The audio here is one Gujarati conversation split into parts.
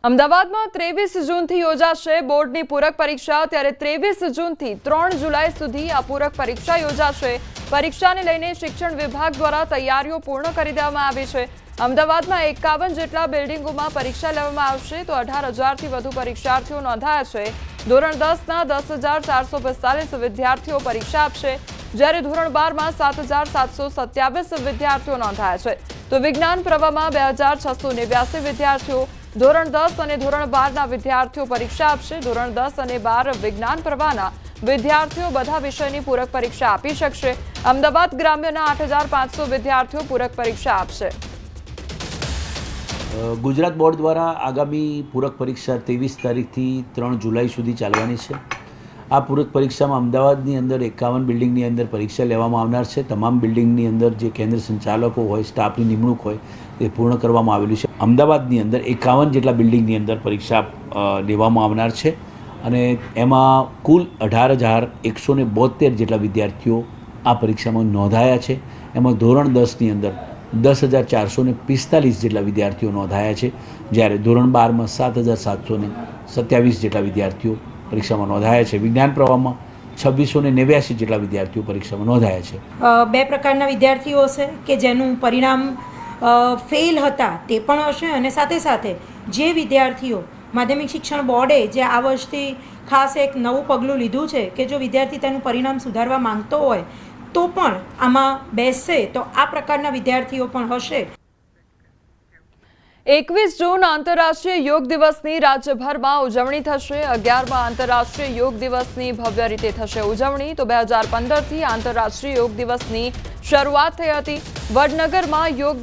અમદાવાદમાં 23 જૂનથી યોજાશે બોર્ડની પૂરક પરીક્ષા। ત્યારે 23 જૂનથી 3 જુલાઈ સુધી આ પૂરક પરીક્ષા યોજાશે। પરીક્ષાને લઈને શિક્ષણ વિભાગ દ્વારા તૈયારીઓ પૂર્ણ કરી દેવામાં આવી છે। અમદાવાદમાં 51 જેટલા બિલ્ડિંગોમાં પરીક્ષા લેવામાં આવશે તો 18,000થી વધુ પરીક્ષાર્થીઓ નોંધાયા છે। ધોરણ 10ના 10,445 વિદ્યાર્થીઓ પરીક્ષા આપશે, જ્યારે ધોરણ 12માં 7,727 વિદ્યાર્થીઓ નોંધાયા છે તો વિજ્ઞાન પ્રવાહમાં 2,689 વિદ્યાર્થીઓ, ધોરણ 10 અને ધોરણ 12ના વિદ્યાર્થીઓ પરીક્ષા આપશે। ધોરણ 10 અને 12 વિજ્ઞાન પ્રવાહના વિદ્યાર્થીઓ બધા વિષયની પૂરક પરીક્ષા આપી શકશે। અમદાવાદ ગ્રામ્યના 8,500 વિદ્યાર્થીઓ પૂરક પરીક્ષા આપશે। ગુજરાત બોર્ડ દ્વારા આગામી પૂરક પરીક્ષા 23 તારીખથી 3 જુલાઈ સુધી ચાલવાની છે। આ પૂરક પરીક્ષામાં અમદાવાદની અંદર 51 બિલ્ડિંગની અંદર પરીક્ષા લેવામાં આવનાર છે। તમામ બિલ્ડિંગની અંદર જે કેન્દ્ર સંચાલકો હોય, સ્ટાફની નિમણૂક હોય તે પૂર્ણ કરવામાં આવેલું છે। અમદાવાદની અંદર 51 જેટલા બિલ્ડિંગની અંદર પરીક્ષા લેવામાં આવનાર છે અને એમાં કુલ 18,172 જેટલા વિદ્યાર્થીઓ આ પરીક્ષામાં નોંધાયા છે। એમાં ધોરણ 10ની અંદર 10,445 જેટલા વિદ્યાર્થીઓ નોંધાયા છે, જ્યારે ધોરણ 12માં 7,727 જેટલા વિદ્યાર્થીઓ પરીક્ષામાં નોંધાયા છે। વિજ્ઞાન પ્રવાહમાં 2,689 જેટલા વિદ્યાર્થીઓ પરીક્ષામાં નોંધાયા છે। બે પ્રકારના વિદ્યાર્થીઓ છે કે જેનું પરિણામ ફેલ હતા તે પણ હશે, અને સાથે સાથે જે વિદ્યાર્થીઓ માધ્યમિક શિક્ષણ બોર્ડે જે આ વર્ષથી ખાસ એક નવું પગલું લીધું છે કે જો વિદ્યાર્થી તેનું પરિણામ સુધારવા માંગતો હોય તો પણ આમાં બેસશે, તો આ પ્રકારના વિદ્યાર્થીઓ પણ હશે। 21 જૂન આંતરરાષ્ટ્રીય યોગ દિવસની રાજ્યભરમાં ઉજવણી થશે। 11મા આંતરરાષ્ટ્રીય યોગ દિવસની ભવ્ય રીતે થશે ઉજવણી। તો 2015થી આંતરરાષ્ટ્રીય યોગ દિવસની શરૂઆત થઈ હતી। વડનગરમાં યોગ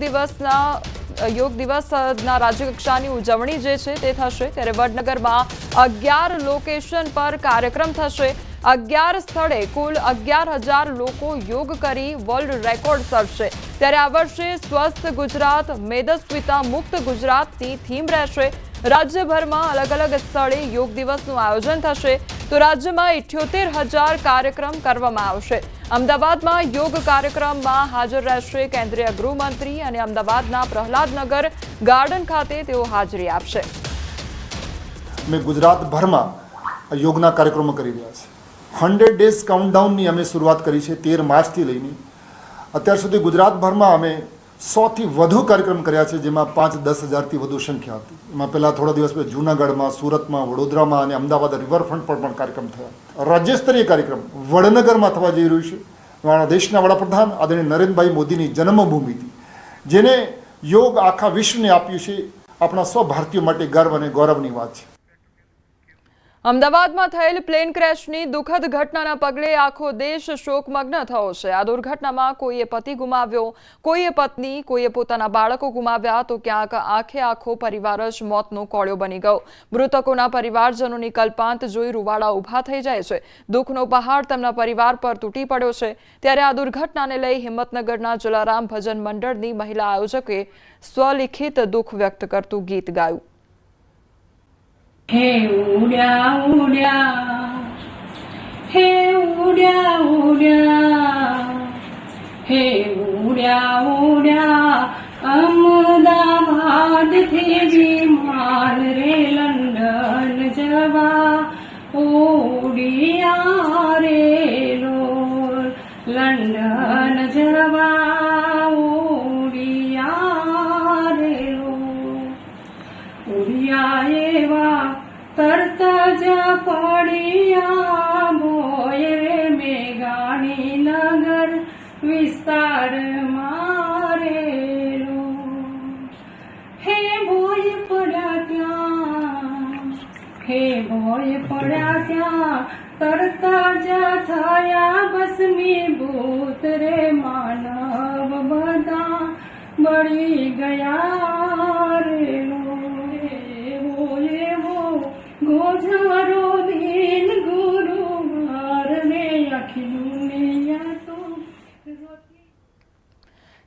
દિવસના રાજ્યકક્ષાની ઉજવણી જે છે તે થશે। ત્યારે વડનગરમાં 11 લોકેશન પર કાર્યક્રમ થશે। 11 સ્થળે કુલ 11,000 લોકો યોગ કરી વર્લ્ડ રેકોર્ડ સર્જશે। ત્યારે આ વર્ષે સ્વસ્થ ગુજરાત, મેદસ્વીતા મુક્ત ગુજરાતની થીમ રહેશે। રાજ્યભરમાં અલગ અલગ સ્થળે યોગ દિવસનું આયોજન થશે તો રાજ્યમાં 78,000 કાર્યક્રમ કરવામાં આવશે। અમદાવાદમાં યોગ કાર્યક્રમમાં હાજર રહેશે કેન્દ્રીય ગૃહમંત્રી અને અમદાવાદના પ્રહલાદનગર ગાર્ડન ખાતે તેઓ હાજરી આપશે। અમે ગુજરાતભરમાં યોગના કાર્યક્રમો કરી રહ્યા છીએ। 100 ડેઝ કાઉન્ટડાઉનની અમે શરૂઆત કરી છે 13 માર્ચથી લઈને અત્યાર સુધી ગુજરાતભરમાં અમે 100થી વધુ કાર્યક્રમ કર્યા છે, જેમાં 5-10 હજારથી વધુ સંખ્યા હતી। એમાં પહેલાં થોડા દિવસ પહેલાં જૂનાગઢમાં, સુરતમાં, વડોદરામાં અને અમદાવાદ રિવરફ્રન્ટ પર પણ કાર્યક્રમ થયા। રાજ્ય સ્તરીય કાર્યક્રમ વડનગરમાં થવા જઈ રહ્યું છે। અમારા દેશના વડાપ્રધાન આદરણીય નરેન્દ્રભાઈ મોદીની જન્મભૂમિથી જેને યોગ આખા વિશ્વને આપ્યું છે, આપણા સૌ ભારતીયો માટે ગર્વ અને ગૌરવની વાત છે। અમદાવાદમાં થયેલ પ્લેન ક્રેશની દુઃખદ ઘટનાના પગલે આખો દેશ શોકમગ્ન થયો છે। આ દુર્ઘટનામાં કોઈએ પતિ ગુમાવ્યો, કોઈએ પત્ની, કોઈએ પોતાના બાળકો ગુમાવ્યા તો ક્યાંક આખો પરિવાર જ મોતનો કોળિયો બની ગયો। મૃતકોના પરિવારજનોની કલ્પાંત જોઈ રૂવાડા ઊભા થઈ જાય છે। દુઃખનો પહાડ તેમના પરિવાર પર તૂટી પડ્યો છે। ત્યારે આ દુર્ઘટનાને લઈ હિંમતનગરના જલારામ ભજન મંડળની મહિલા આયોજકે સ્વલિખિત દુઃખ વ્યક્ત કરતું ગીત ગાયું। हे उड्या उड्या, हे उड्या उड्या, हे उड्या उड्या, अहमदाबाद थी विमान रे लंडन जवा उड़िया रे लोर लंडन जवा उड़िया रे लोर उड़िया एवा तरता जा पड़िया बोय रे मेघाणी नगर विस्तार मारेलो। हे बोय पड़ा त्या, हे बोय पड़ा त्या, तरता जा थया बसमी भूत रे मानव बदा बड़ी गया रेलो। गोझरो दिन गुरुवार ने आखी दुनिया तो।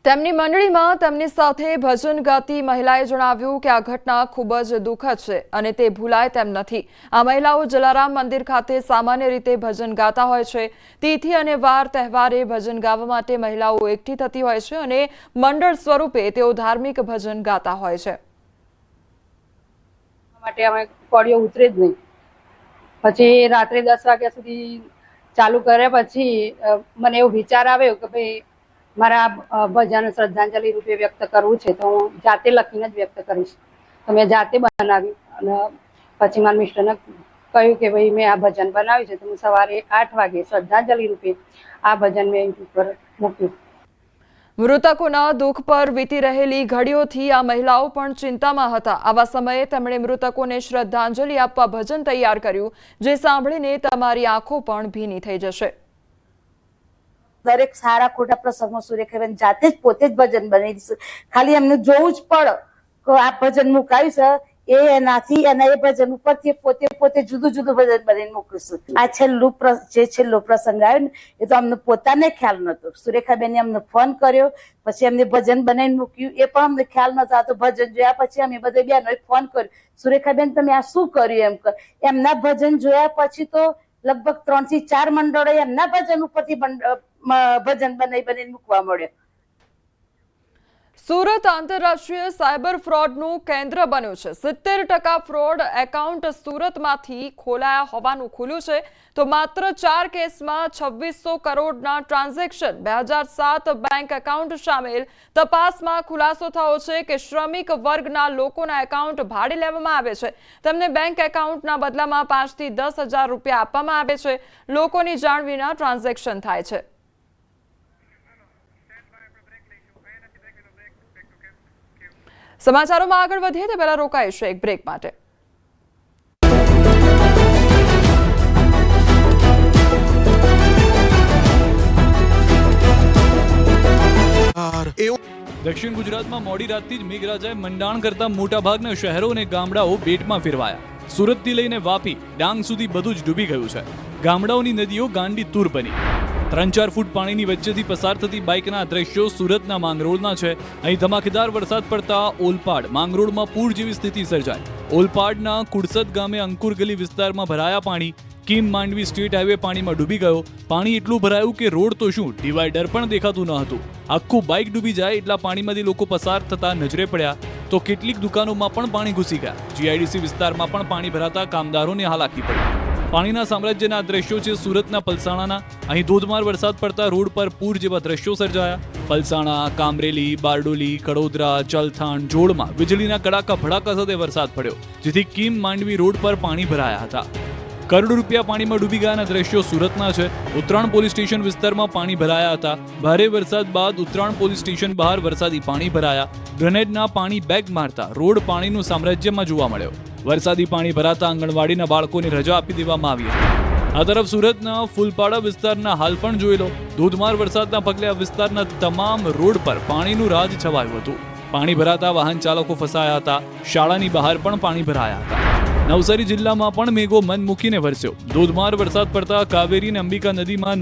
તેમની મંડળીમાં તેમની સાથે ભજન ગાતી મહિલાએ જણાવ્યું કે આ ઘટના ખૂબ જ દુઃખદ છે અને તે ભૂલાય તેમ નથી। આ મહિલાઓ જલારામ મંદિર ખાતે સામાન્ય રીતે ભજન ગાતા હોય છે। તિથિ અને વાર તહેવારે ભજન ગાવા માટે મહિલાઓ એકઠી થતી હોય છે અને મંડળ સ્વરૂપે તેઓ ધાર્મિક ભજન ગાતા હોય છે। માટે અમે કોડિયો ઉતરે જ નહીં. પછી રાત્રે 10 વાગ્યા સુધી ચાલુ કર્યા પછી મને એવો વિચાર આવ્યો કે ભાઈ મારા ભજન શ્રદ્ધાંજલિ રૂપે વ્યક્ત કરવું છે તો હું જાતે લખીને જ વ્યક્ત કરીશ. તો મેં જાતે બનાવ્યું અને પછી મારા મિસ્ટરને કહ્યું કે ભાઈ મેં આ ભજન બનાવ્યું છે તો હું સવારે 8 વાગે શ્રદ્ધાંજલિ રૂપે આ ભજન મેં યુટ્યુબ પર મૂક્યું. મૃતકોના દુઃખ પર વીતી રહેલી ઘડીઓથી આ મહિલાઓ પણ ચિંતામાં હતા. આવા સમયે તેમણે મૃતકોને શ્રદ્ધાંજલિ આપવા ભજન તૈયાર કર્યું, જે સાંભળીને તમારી આંખો પણ ભીની થઈ જશે. દરેક સારા ખોટા પ્રસંગમાં સુરેખાબેન જાતે જ પોતે જ ભજન બનાવી દીધું. ખાલી એમને જોવું જ પડે કે આ ભજન મુકાયું છે એ એનાથી એના એ ભજન ઉપરથી પોતે જુદું જુદું ભજન બનાવીને મૂકીશું. આ છેલ્લો પ્રસંગ આવ્યો ને એ તો અમને પોતાને ખ્યાલ નતો. સુરેખાબેને અમને ફોન કર્યો, પછી એમને ભજન બનાવીને મૂક્યું, એ પણ અમને ખ્યાલ નતો. આ તો ભજન જોયા પછી અમે બધે બહેનોએ ફોન કર્યો, સુરેખાબેન તમે આ શું કર્યું એમ. એમના ભજન જોયા પછી તો લગભગ 3 થી 4 મંડળો એમના ભજન ઉપરથી ભજન બનાવીને મૂકવા મળ્યો. સુરત આંતરરાષ્ટ્રીય સાયબર ફ્રોડનું કેન્દ્ર બન્યું છે. 70% ફ્રોડ એકાઉન્ટ સુરતમાંથી ખોલાયા હોવાનું ખુલ્યું છે. તો માત્ર 4 કેસમાં 2600 કરોડના ટ્રાન્ઝેક્શન, 2007 બેંક એકાઉન્ટ સામેલ. તપાસમાં ખુલાસો થયો છે કે શ્રમિક વર્ગના લોકોના એકાઉન્ટ ભાડે લેવામાં આવે છે. તેમને બેંક એકાઉન્ટના બદલામાં 5 થી 10,000 રૂપિયા આપવામાં આવે છે. લોકોની જાણ વિના ટ્રાન્ઝેક્શન થાય છે. સમાચારોમાં આગળ વધીએ તે પહેલા રોકાઈશું એક બ્રેક માટે. દક્ષિણ ગુજરાતમાં મોડી રાતથી જ મેઘરાજાએ મંડાણ કરતા મોટાભાગના શહેરો અને ગામડાઓ બેટમાં ફેરવાયા. સુરતથી લઈને વાપી, ડાંગ સુધી બધું જ ડૂબી ગયું છે. ગામડાઓની નદીઓ ગાંડી તૂર બની. 3-4 ફૂટ પાણીની વચ્ચેથી પસાર થતી બાઇકના દ્રશ્યો સુરતના માંગરોળના છે. અહીં ધમાકેદાર વરસાદ પડતા ઓલપાડ માંગરોળમાં પૂર જેવી સ્થિતિ સર્જાઈ. ઓલપાડના કુડસદ ગામે અંકુર ગલી વિસ્તારમાં ભરાયા પાણી. કિમ માંડવી સ્ટેટ હાઈવે પાણીમાં ડૂબી ગયો. પાણી એટલું ભરાયું કે રોડ તો શું, ડિવાઈડર પણ દેખાતું ન હતું. આખું બાઇક ડૂબી જાય એટલા પાણીમાંથી લોકો પસાર થતા નજરે પડ્યા. તો કેટલીક દુકાનોમાં પણ પાણી ઘૂસી ગયા. જીઆઈડીસી વિસ્તારમાં પણ પાણી ભરાતા કામદારોને હાલાકી પડી. પાણીના સામ્રાજ્યના દ્રશ્યો છે સુરતના પલસાણાના. અહીં ધોધમાર વરસાદ પડતા રોડ પર પૂર જેવા દ્રશ્યો સર્જાયા. પલસાણા, કામરેલી, બારડોલી, કડોદરા, ચલથાણ, જોડમાં વીજળીના કડાકા ભડાકા સાથે વરસાદ પડ્યો, જેથી કિમ માંડવી રોડ પર પાણી ભરાયા હતા. કરોડો રૂપિયા પાણીમાં ડૂબી ગયાના દ્રશ્યો સુરતના છે. ઉત્તરાણ પોલીસ સ્ટેશન વિસ્તારમાં પાણી ભરાયા હતા. ભારે વરસાદ બાદ ઉત્તરાણ પોલીસ સ્ટેશન બહાર વરસાદી પાણી ભરાયા. ગ્રેનેડના પાણી બેગ મારતા રોડ પાણીનું સામ્રાજ્યમાં જોવા મળ્યો. વરસાદી પાણી ભરાતા આંગણવાડીના બાળકોને રજા આપી દેવામાં આવી હતી. આ તરફ સુરતના ફૂલપાડા વિસ્તારના હાલ પણ જોઈ લો. ધોધમાર વરસાદના પગલે આ વિસ્તારના તમામ રોડ પર પાણીનું રાજ છવાયું હતું. પાણી ભરાતા વાહન ચાલકો ફસાયા હતા. શાળાની બહાર પણ પાણી ભરાયા હતા. નવસારી જિલ્લામાં પણ મેઘો મન મૂકીને વરસ્યો. ધોધમાર વરસાદ પડતા કાવેરી અને અંબિકા નદીમાં